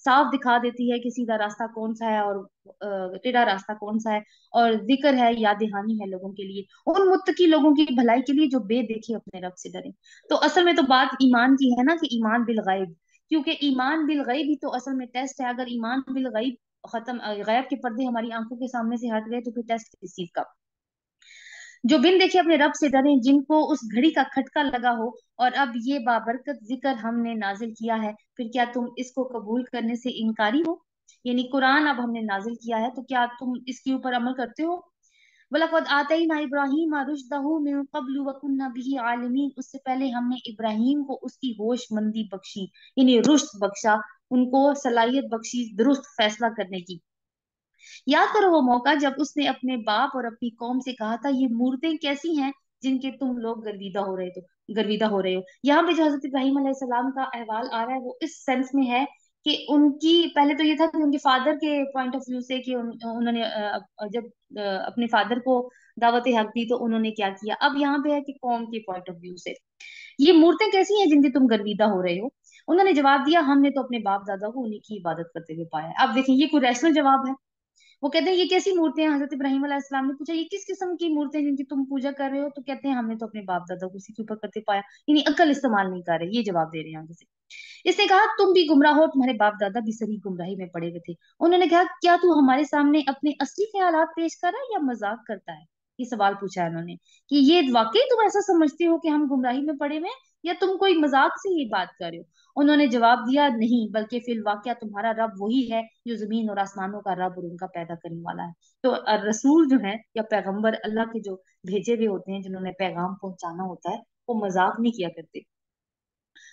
साफ दिखा देती है कि सीधा रास्ता कौन सा है और टेढ़ा रास्ता कौन सा है। और जिक्र है, याद दहानी है लोगों के लिए, उन मुत्तकी लोगों की भलाई के लिए जो बेदेखे अपने रब से डरे। तो असल में तो बात ईमान की है ना, कि ईमान बिल गैब, क्योंकि ईमान बिल गैब ही तो असल में टेस्ट है। अगर ईमान बिल गैब खत्म, गैब के पर्दे हमारी आंखों के सामने से हट गए, तो फिर टेस्ट किस चीज का? जो बिन देखे अपने रब से डरे, जिनको उस घड़ी का खटका लगा हो। और अब ये बाबरकत जिक्र हमने नाजिल किया है, फिर क्या तुम इसको कबूल करने से इनकारी हो? यानी कुरान अब हमने नाजिल किया है, तो क्या तुम इसके ऊपर अमल करते हो? वलक़द आतैना इब्राहीम रुश्दहू मिन क़ब्लु व कुन्ना बिही आलिमीन, उससे पहले हमने इब्राहिम को उसकी होशमंदी बख्शी, यानी रुश्द बख्शा, उनको सलाहियत बख्शी दुरुस्त फैसला करने की। याद करो वो मौका जब उसने अपने बाप और अपनी कौम से कहा था, ये मूर्तें कैसी हैं जिनके तुम लोग गर्विदा हो रहे हो। यहाँ पे जो हजरत इब्राहिम अलैहिस्सलाम का अहवाल आ रहा है, वो इस सेंस में है कि उनकी पहले तो ये था कि उनके फादर के पॉइंट ऑफ व्यू से, कि उन्होंने जब अपने फादर को दावत हक दी तो उन्होंने क्या किया। अब यहाँ पे है कि कौम के पॉइंट ऑफ व्यू से, ये मूर्तें कैसी हैं जिनके तुम गर्विदा हो रहे हो। उन्होंने जवाब दिया, हमने तो अपने बाप दादा को उन्हीं की इबादत करते हुए पाया है। अब देखिए, ये कोई रैशनल जवाब है? वो कहते हैं ये कैसी मूर्तियां हैं? हजरत इब्राहिम अलैहिस्सलाम ने पूछा, ये किस किस्म की मूर्तियां जिनकी तुम पूजा कर रहे हो? तो कहते हैं हमने तो अपने बाप दादा को उसी के ऊपर करते पाया, यानी अक्ल इस्तेमाल नहीं कर रहे, ये जवाब दे रहे हैं आगे से। इसने कहा, तुम भी गुमराह हो, तुम्हारे बाप दादा भी सही गुमराही में पड़े हुए थे। उन्होंने कहा, क्या तू हमारे सामने अपने असली ख्यालात पेश कर रहा है या मजाक करता है? ये सवाल पूछा है उन्होंने, कि ये वाकई तुम ऐसा समझते हो कि हम गुमराही में पड़े हुए हैं, या तुम कोई मजाक से ही बात कर रहे हो? उन्होंने जवाब दिया, नहीं, बल्कि फिल वाकया तुम्हारा रब वही है जो जमीन और आसमानों का रब और उनका पैदा करने वाला है। तो रसूल जो है या पैगंबर, अल्लाह के जो भेजे हुए होते हैं, जिन्होंने पैगाम पहुंचाना होता है, वो मजाक नहीं किया करते।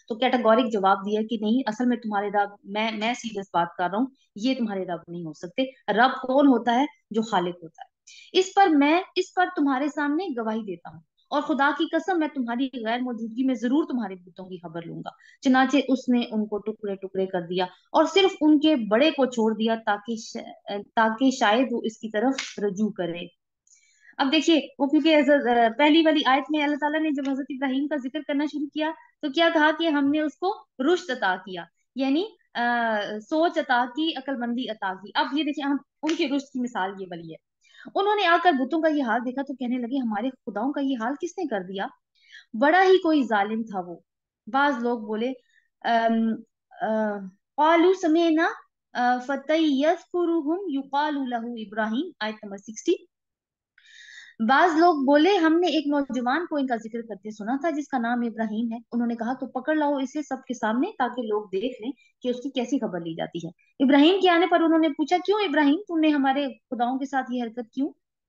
तो कैटेगोरिक जवाब दिया कि नहीं, असल में तुम्हारे रब, मैं सीरियस बात कर रहा हूँ, ये तुम्हारे रब नहीं हो सकते। रब कौन होता है? जो खालिक होता है। इस पर तुम्हारे सामने गवाही देता हूँ, और खुदा की कसम, मैं तुम्हारी गैर मौजूदगी में जरूर तुम्हारे बुतों की खबर लूंगा। चुनाचे उसने उनको टुकड़े टुकड़े कर दिया और सिर्फ उनके बड़े को छोड़ दिया, ताकि शायद वो इसकी तरफ रजू करे। अब देखिए, वो क्योंकि पहली वाली आयत में अल्लाह ताला ने जब हजरत इब्राहिम का जिक्र करना शुरू किया, तो क्या कहा कि हमने उसको रुश्द अता किया, यानी सोच अता की, अक्लमंदी अता की। अब ये देखिए, हम उनकी रुश्द की मिसाल ये वाली है। उन्होंने आकर बुतों का ये हाल देखा तो कहने लगे, हमारे खुदाओं का ये हाल किसने कर दिया? बड़ा ही कोई जालिम था वो। बाज लोग बोले, कालू समेना फतय यज़कुरुहुम युकालु लहू इब्राहिम, आयत नंबर 60। बाज लोग बोले, हमने एक नौजवान को इनका जिक्र करते सुना था जिसका नाम इब्राहिम है। उन्होंने कहा, तो पकड़ लाओ इसे सबके सामने, ताकि लोग देख लें कि उसकी कैसी खबर ली जाती है। इब्राहिम के आने पर उन्होंने पूछा, क्यों इब्राहिम, तुमने हमारे खुदाओं के साथ ये हरकत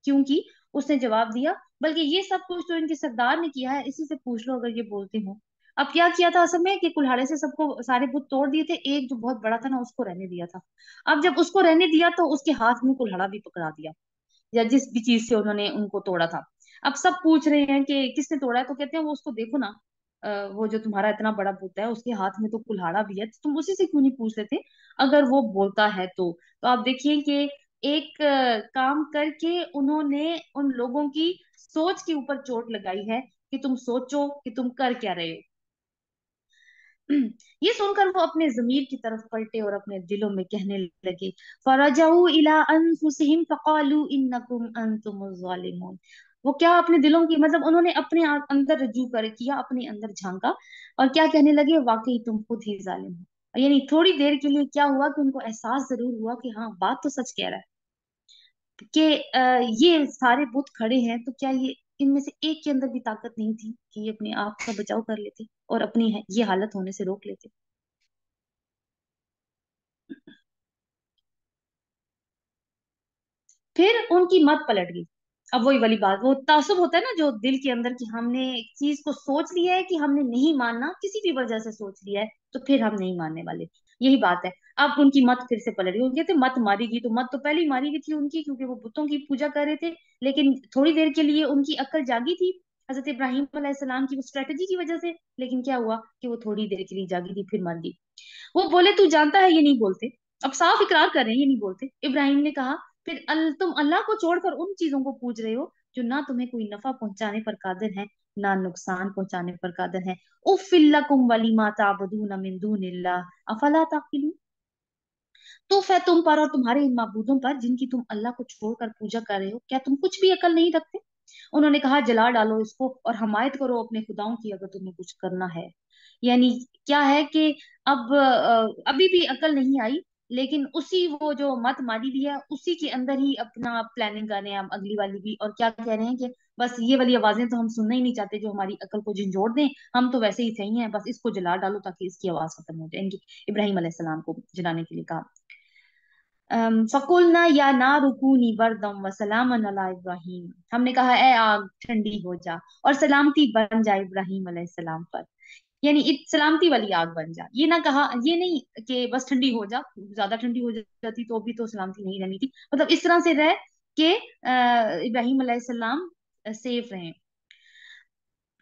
क्यों की? उसने जवाब दिया, बल्कि ये सब कुछ तो इनके सरदार ने किया है, इसी से पूछ लो अगर ये बोलते हो। अब क्या किया था असल में, कि कुल्हाड़े से सबको सारे बुत तोड़ दिए थे, एक जो बहुत बड़ा था ना उसको रहने दिया था। अब जब उसको रहने दिया तो उसके हाथ में कुल्हाड़ा भी पकड़ा दिया, या जिस भी चीज से उन्होंने उनको तोड़ा था। अब सब पूछ रहे हैं कि किसने तोड़ा है, तो कहते हैं, वो उसको देखो ना, वो जो तुम्हारा इतना बड़ा बुत है उसके हाथ में तो कुल्हाड़ा भी है, तो तुम उसी से क्यों नहीं पूछ लेते अगर वो बोलता है तो आप देखिए कि एक काम करके उन्होंने उन लोगों की सोच के ऊपर चोट लगाई है, कि तुम सोचो कि तुम कर क्या रहे हो। ये सुनकर वो अपने जमीर की तरफ पलटे और अपने दिलों में कहने लगे, फरजाऊ इला अनफुसिहिम फकालू इन्नकुम अंतुमुज़ ज़ालिमून। वो क्या, अपने दिलों की, मतलब उन्होंने अपने अंदर रजू कर किया, अपने अंदर झांका, और क्या कहने लगे, वाकई तुम खुद ही जालिम हो। यानी थोड़ी देर के लिए क्या हुआ कि उनको एहसास जरूर हुआ कि हाँ, बात तो सच कह रहा है, कि ये सारे बुत खड़े हैं, तो क्या ये इनमें से एक के अंदर भी ताकत नहीं थी कि ये अपने आप का बचाव कर लेते और अपनी ये हालत होने से रोक लेते? फिर उनकी मत पलट गई। अब वही वाली बात, वो तासुब होता है ना जो दिल के अंदर, कि हमने एक चीज को सोच लिया है कि हमने नहीं मानना, किसी भी वजह से सोच लिया है, तो फिर हम नहीं मानने वाले। यही बात है। अब उनकी मत फिर से पलट गई। वो कहते मत मारी गई, तो मत तो पहले ही मारी गई थी उनकी, क्योंकि वो बुतों की पूजा कर रहे थे। लेकिन थोड़ी देर के लिए उनकी अक्ल जागी थी, हजरत इब्राहिम अलैहिस्सलाम की वो स्ट्रेटेजी की वजह से। लेकिन क्या हुआ कि वो थोड़ी देर के लिए जागी थी, फिर मर गई। वो बोले, तू जानता है ये नहीं बोलते। अब साफ इकरार कर रहे हैं, ये नहीं बोलते। इब्राहिम ने कहा, फिर तुम अल्लाह को छोड़कर उन चीजों को पूज रहे हो जो ना तुम्हें कोई नफा पहुंचाने पर कादिर है, ना नुकसान पहुंचाने पर कादिर है। उफ़्फ़िल लकुम वलिमा ताबुदून मिन दूनिल्लाह अफला ताक़िलून। तो है तुम पर और तुम्हारे इन माबूदों पर जिनकी तुम अल्लाह को छोड़कर पूजा कर रहे हो, क्या तुम कुछ भी अकल नहीं रखते? उन्होंने कहा, जला डालो इसको और हमायत करो अपने खुदाओं की, अगर तुम्हें कुछ करना है। यानी क्या है कि अब अभी भी अकल नहीं आई, लेकिन उसी वो जो मत मारी दी है उसी के अंदर ही अपना प्लानिंग कर रहे हैं हम अगली वाली भी। और क्या कह रहे हैं कि बस ये वाली आवाजें तो हम सुनना ही नहीं चाहते जो हमारी अकल को झंझोड़ दें, हम तो वैसे ही सही हैं, बस इसको जला डालो ताकि इसकी आवाज खत्म हो जाए। इनकी इब्राहिम अलैहिस्सलाम को जलाने के लिए कहा। फकुलना या ना रुकूनी बरदम व सलामन अला इब्राहिम। हमने कहा, ए आग ठंडी हो जा और सलामती बन जा इब्राहिम अलैहिस्सलाम पर। यानी सलामती वाली आग बन जा। ये ना कहा, ये नहीं कि बस ठंडी हो जा, ज्यादा ठंडी हो जाती तो भी तो सलामती नहीं रहनी थी, मतलब इस तरह से रहे कि इब्राहिम अलैहिस्सलाम सेफ रहें।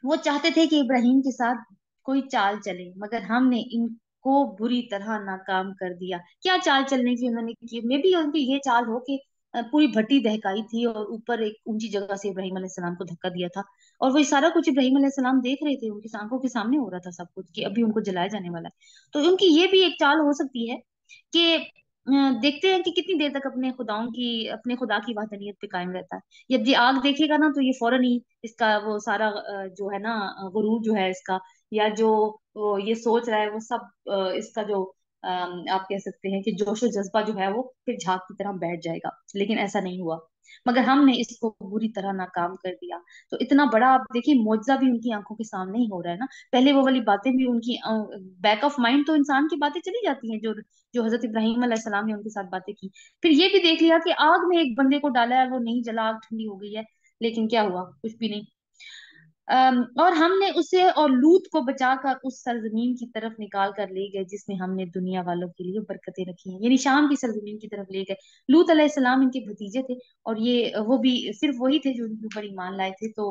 वो चाहते थे कि इब्राहिम के साथ कोई चाल चले, मगर हमने इनको बुरी तरह नाकाम कर दिया। क्या चाल चलने की उन्होंने की? मे बी उनकी ये चाल हो कि पूरी भट्टी दहकाई थी और ऊपर एक ऊंची जगह से इब्राहिम अलैहिस्सलाम को धक्का दिया था, और वही सारा कुछ इब्राहिम अलैहिस्सलाम देख रहे थे, उनकी आंखों के सामने हो रहा था सब कुछ, कि अभी उनको जलाया जाने वाला है। तो उनकी ये भी एक चाल हो सकती है कि देखते हैं कि कितनी देर तक अपने खुदा की वहदानियत पे कायम रहता है। जब ये आग देखेगा ना, तो ये फौरन ही इसका वो सारा जो है ना गुरूर जो है इसका, या जो वो ये सोच रहा है वो सब इसका जो आप कह सकते हैं कि जोश और जज्बा जो है वो फिर झाग की तरह बैठ जाएगा, लेकिन ऐसा नहीं हुआ। मगर हमने इसको बुरी तरह नाकाम कर दिया। तो इतना बड़ा आप देखिए मुआवजा भी उनकी आंखों के सामने ही हो रहा है ना। पहले वो वाली बातें भी उनकी बैक ऑफ माइंड तो इंसान की बातें चली जाती हैं, जो जो हजरत इब्राहिम अलैहिस्सलाम ने उनके साथ बातें की। फिर ये भी देख लिया कि आग में एक बंदे को डाला है, वो नहीं जला, आग ठंडी हो गई है, लेकिन क्या हुआ, कुछ भी नहीं। और हमने उसे और लूत को बचाकर उस सरजमीन की तरफ निकाल कर ले गए जिसमें हमने दुनिया वालों के लिए बरकतें रखी हैं, यानी शाम की सरजमीन की तरफ ले गए। लूत अलैहिस्सलाम इनके भतीजे थे, और ये वो भी सिर्फ वही थे जो इनके ऊपर ईमान लाए थे, तो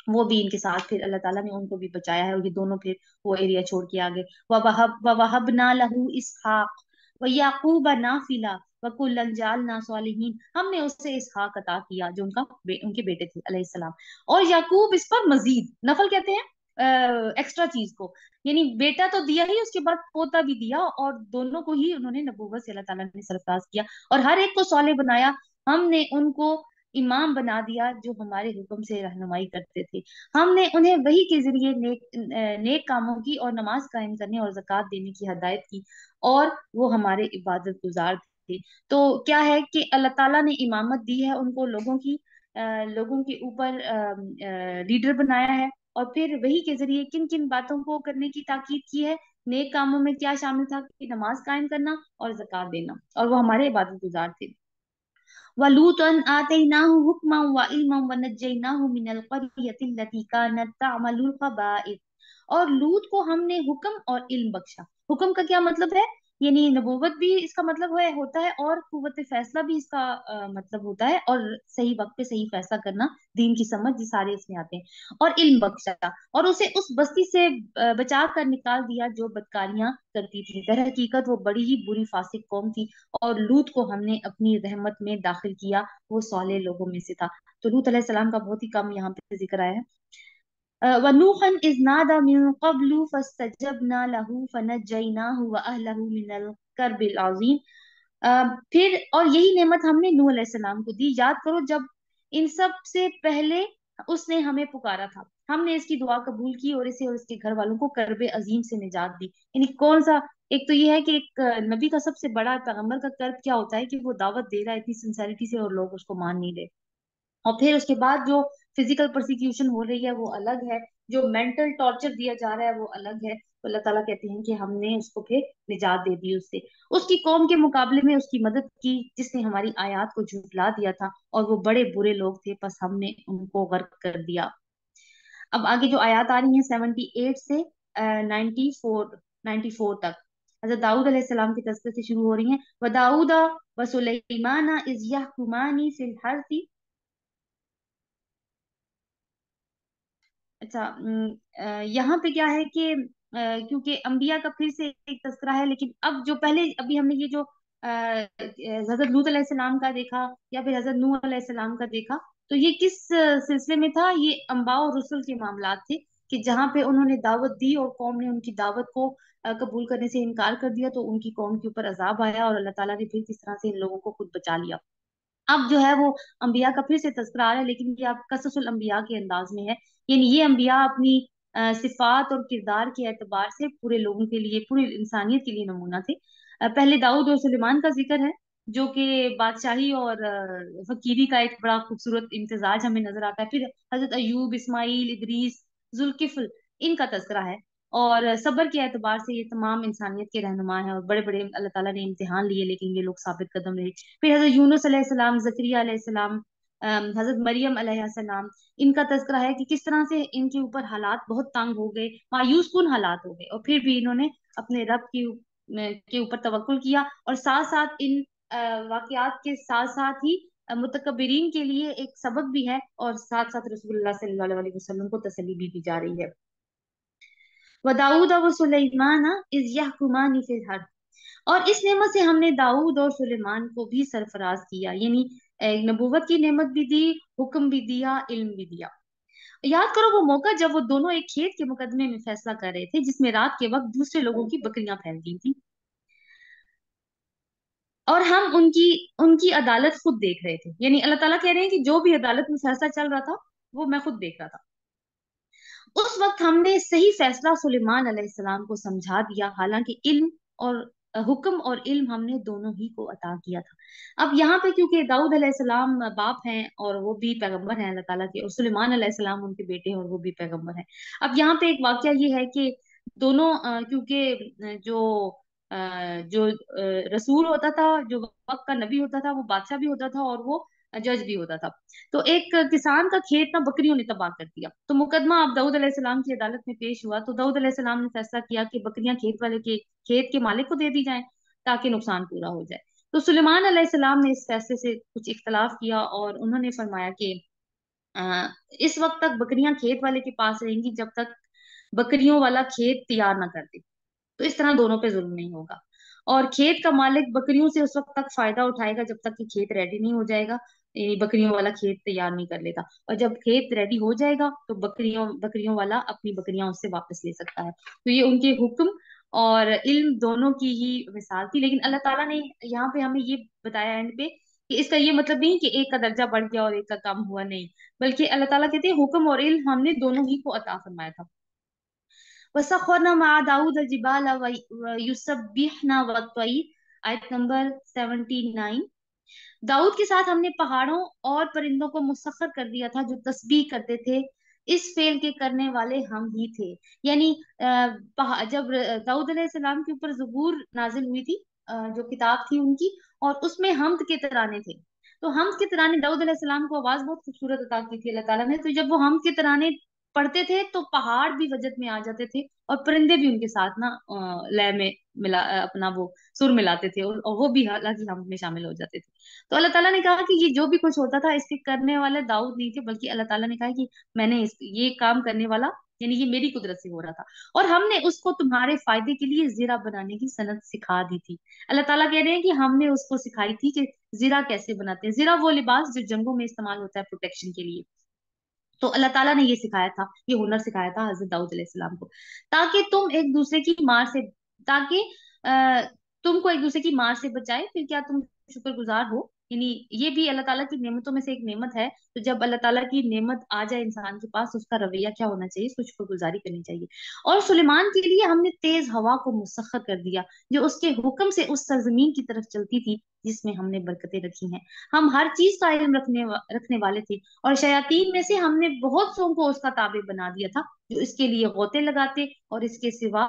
वो भी इनके साथ फिर अल्लाह ताला ने उनको भी बचाया है, और ये दोनों फिर वो एरिया छोड़ के आ गए। वहबना लहू इसहाक व याकूब नाफिला व कुल्लन जालना सालिहीन, हमने उससे इसहाक अता किया जो उनके बेटे थे अलैहिस्सलाम, और याकूब इस पर मजीद, नफल कहते हैं एक्स्ट्रा चीज को, यानी बेटा तो दिया ही, उसके बाद पोता भी दिया, और दोनों को ही उन्होंने नबूवत से अल्लाह ताला ने सरफराज किया, और हर एक को सौले बनाया। हमने उनको इमाम बना दिया जो हमारे हुक्म से रहनुमाई करते थे। हमने उन्हें वही के जरिए नेक कामों की और नमाज कायम करने और ज़कात देने की हदायत की, और वो हमारे इबादत गुजार थे। तो क्या है कि अल्लाह ताला ने इमामत दी है उनको, लोगों के ऊपर लीडर बनाया है, और फिर वही के जरिए किन किन बातों को करने की ताकीद की है। नेक कामों में क्या शामिल था कि नमाज कायम करना और ज़कात देना, और वो हमारे इबादत गुजार थे। वलूतन आतैनाहु हुक्मन व इल्मन व नज्जैनाहु मिनल क़रयति लती कानत तअमलुल ख़बाइथ, और लूत को हमने हुक्म और इल्म बख्शा। हुक्म का क्या मतलब है, यानी नबूवत भी इसका मतलब है होता है, और कुव्वत फैसला भी इसका मतलब होता है, और सही वक्त पे सही फैसला करना, दीन की समझ, ये सारे इसमें आते हैं। और इल्म बख्शा, और उसे उस बस्ती से बचा कर निकाल दिया जो बदकारियां करती थी। दर हकीकत वो बड़ी ही बुरी फासिक कौम थी, और लूत को हमने अपनी रहमत में दाखिल किया, वो सौले लोगों में से था। तो लूत अलैहिस्सलाम का बहुत ही कम यहाँ पे जिक्र आया है। वनूहन इज नादा मिन क़ब्लु फस्तजबना लहू फनज्जयनाहु व अहलहु मिनल कर्बिल अज़ीम। फिर और यही नेमत हमने नूह अलैहिस्सलाम को दी। याद करो जब इन सब से पहले उसने हमें पुकारा था, हमने इसकी दुआ कबूल की, और इसे और इसके घर वालों को कर्ब अजीम से निजात दी। यानी कौन सा, एक तो ये है कि एक नबी का सबसे बड़ा, पैगंबर का कर्ब क्या होता है कि वो दावत दे रहा है इतनी सिंसेरिटी से, और लोग उसको मान नहीं रहे। और फिर उसके बाद जो फिजिकल प्रोसिक्यूशन हो रही है वो अलग है, जो मेंटल टॉर्चर दिया जा रहा है वो अलग है। तो अल्लाह ताला कहते हैं कि हमने उसको फिर निजात दे दी उससे, उसकी कौम के मुकाबले में उसकी मदद की जिसने हमारी आयत को झुठला दिया था, और वो बड़े बुरे लोग थे, बस हमने उनको गर्क कर दिया। अब आगे जो आयत आ रही है 78 से 94 तक, हजरत दाऊद अलैहिस्सलाम के तज़किरे से शुरू हो रही हैं। व दाऊदा व सुलैमाना इज यहकुमानी फिल हर्थी। अच्छा, यहाँ पे क्या है कि क्योंकि अंबिया का फिर से एक तस्करा है, लेकिन अब जो पहले अभी हमने ये जो हजरत लूत अलैहिस्सलाम का देखा, या फिर हजरत नूह अलैहिस्सलाम का देखा, तो ये किस सिलसिले में था, ये अंबा और रसुल के मामलात थे, कि जहाँ पे उन्होंने दावत दी और कौम ने उनकी दावत को कबूल करने से इनकार कर दिया, तो उनकी कौम के ऊपर अजाब आया, और अल्लाह ताला ने फिर किस तरह से इन लोगों को खुद बचा लिया। अब जो है वो अंबिया का फिर से तज़किरा आ रहा है, लेकिन ये आप कससुल अंबिया के अंदाज में है। यानी ये अंबिया अपनी सिफात और किरदार के एतबार से पूरे लोगों के लिए, पूरी इंसानियत के लिए नमूना थे। पहले दाऊद और सुलेमान का जिक्र है, जो कि बादशाही और फकीरी का एक बड़ा खूबसूरत इम्तिजाज हमें नजर आता है। फिर हजरत अयूब, इस्माइल, इदरीस, जुल्किफ्ल, इनका तज़किरा है। और सब्र के एतबार से ये तमाम इंसानियत के रहनुमा हैं, और बड़े बड़े अल्लाह ताला ने इम्तिहान लिए, लेकिन ये लोग साबित कदम रहे। फिर हजरत यूनुस अलैहिस्सलाम, जकरिया अलैहिस्सलाम, हजरत मरियम अलैहिस्सलाम, इनका तज़किरा है कि किस तरह से इनके ऊपर हालात बहुत तंग हो गए, मायूस कुन हालात हो गए, और फिर भी इन्होंने अपने रब के ऊपर तवक्कुल किया। और साथ साथ इन वाकयात के साथ साथ ही मुतकब्बिरीन के लिए एक सबक भी है, और साथ साथ रसूलुल्लाह सल्लल्लाहु अलैहि वसल्लम को तसल्ली भी दी जा रही है। व दाऊद व सुलेमान इज यहकुमानी फिल हर्थ, और इस नेमत से हमने दाऊद और सुलेमान को भी सरफराज किया, यानी नबूवत की नेमत भी दी, हुक्म भी दिया, इल्म भी दिया। याद करो वो मौका जब वो दोनों एक खेत के मुकदमे में फैसला कर रहे थे, जिसमें रात के वक्त दूसरे लोगों की बकरियां फैल गई थी, और हम उनकी उनकी अदालत खुद देख रहे थे। यानी अल्लाह ताला कह रहे हैं कि जो भी अदालत में फैसला चल रहा था वो मैं खुद देख रहा था। उस वक्त हमने सही फैसला सुलेमान अलैहिस्सलाम को समझा दिया, हालांकि इल्म और حکم اور علم ہم نے دونوں ہی کو عطا کیا تھا۔ اب یہاں پہ کیونکہ داؤد علیہ السلام باپ ہیں اور وہ بھی پیغمبر ہیں اللہ تعالیٰ کے، اور سلیمان علیہ السلام ان کے بیٹے ہیں اور وہ بھی پیغمبر ہیں۔ اب یہاں پہ ایک واقعہ یہ ہے کہ دونوں کیونکہ جو رسول ہوتا تھا، جو وقت کا نبی ہوتا تھا، وہ بادشاہ بھی ہوتا تھا اور وہ جج بھی ہوتا تھا۔ تو ایک کسان کا کھیت نہ بکریوں نے تباہ کر دیا، تو مقدمہ اب داؤد علیہ السلام کی عدالت میں پیش ہوا، تو داؤد علیہ السلام نے فیصلہ کیا کہ بکریاں کھیت کے مالک کو دے دی جائیں تاکہ نقصان پورا ہو جائے۔ تو سلیمان علیہ السلام نے اس فیصلے سے کچھ اختلاف کیا اور انہوں نے فرمایا کہ اس وقت تک بکریاں کھیت والے کے پاس رہیں گی جب تک بکریوں والا کھیت تیار نہ کر دے، تو اس طرح دونوں پہ ظلم نہیں ہوگا۔ اور کھیت کا مالک بکریوں سے اس وقت تک فائدہ اٹھائے گا جب تک کہ کھیت ریڈی نہیں ہو جائے گا، یعنی بکریوں والا کھیت تیار نہیں کر لے گا، اور جب کھیت ریڈی ہو جائے گا تو بکریوں والا اپنی بکریاں اس سے واپس لے سکتا ہے۔ تو یہ ان کے حکم اور علم دونوں کی ہی مثال تھی، لیکن اللہ تعالیٰ نے یہاں پہ ہمیں یہ بتایا اینڈ پہ کہ اس کا یہ مطلب نہیں کہ ایک کا درجہ بڑھ گیا اور ایک کا کم ہوا، نہیں، بلکہ اللہ تعالیٰ کہتے ہیں حکم اور علم ہم نے دونوں ہی کو عطا فرمایا تھا۔ وَسَخَّرْنَا مَعَ دَاوُودَ الْجِبَالَ وَيُسَبِّحْنَا وَالطَّيْرَ، آیت نمبر 79۔ داؤد کے ساتھ ہم نے پہاڑوں اور پرندوں کو مسخر کر دیا تھا جو تسبیح کرتے تھے، اس فعل کے کرنے والے ہم ہی تھے۔ یعنی جب داؤد علیہ السلام کے اوپر زبور نازل ہوئی تھی، جو کتاب تھی ان کی، اور اس میں حمد کے ترانے تھے، تو حمد کے ترانے داؤد علیہ السلام کو آواز بہت خوبصورت عطا کی تھی اللہ تعالیٰ نے، تو جب وہ حمد کے ترانے پڑھتے تھے تو پہاڑ بھی وجد میں آ جاتے تھے اور پرندے بھی ان کے ساتھ نا لے میں اپنا وہ سر ملاتے تھے، اور وہ بھی حالانکہ حمد میں شامل ہو جاتے تھے۔ تو اللہ تعالیٰ نے کہا کہ یہ جو بھی کچھ ہوتا تھا اس کے کرنے والے داؤد نہیں تھے، بلکہ اللہ تعالیٰ نے کہا کہ میں نے یہ کام کرنے والا، یعنی یہ میری قدرت سے ہو رہا تھا، اور ہم نے اس کو تمہارے فائدے کے لیے زرہ بنانے کی صنعت سکھا دی تھی۔ اللہ تعالیٰ کہہ رہے ہیں کہ ہم نے اس کو سکھائی تھی کہ زرہ کیسے بناتے ہیں۔ زرہ وہ لباس جو جنگوں میں استعمال ہوتا ہے پروٹیکشن کے لیے، تو اللہ تعالیٰ نے یہ سکھایا تھا، یہ ہنر سکھایا تھا حضرت داؤد علیہ السلام کو، تاکہ تم ایک دوسرے کی مار سے تاکہ تم کو ایک دوسرے کی مار سے بچائے، پھر کیا تم شکر گزار ہو؟ یعنی یہ بھی اللہ تعالیٰ کی نعمتوں میں سے ایک نعمت ہے، تو جب اللہ تعالیٰ کی نعمت آ جائے انسان کے پاس، اس کا رویہ کیا ہونا چاہیے؟ اس کو شکر گزاری کرنی چاہیے۔ اور سلیمان کے لیے ہم نے تیز ہوا کو مسخر کر دیا جو اس کے حکم سے اس سرزمین کی طرف چلتی تھی جس میں ہم نے برکتیں رکھی ہیں۔ ہم ہر چیز کا علم رکھنے والے تھے، اور شیاطین میں سے ہم نے بہت سو کو اس کا تابع بنا دیا تھا جو اس کے لیے غوطے لگاتے اور اس کے سوا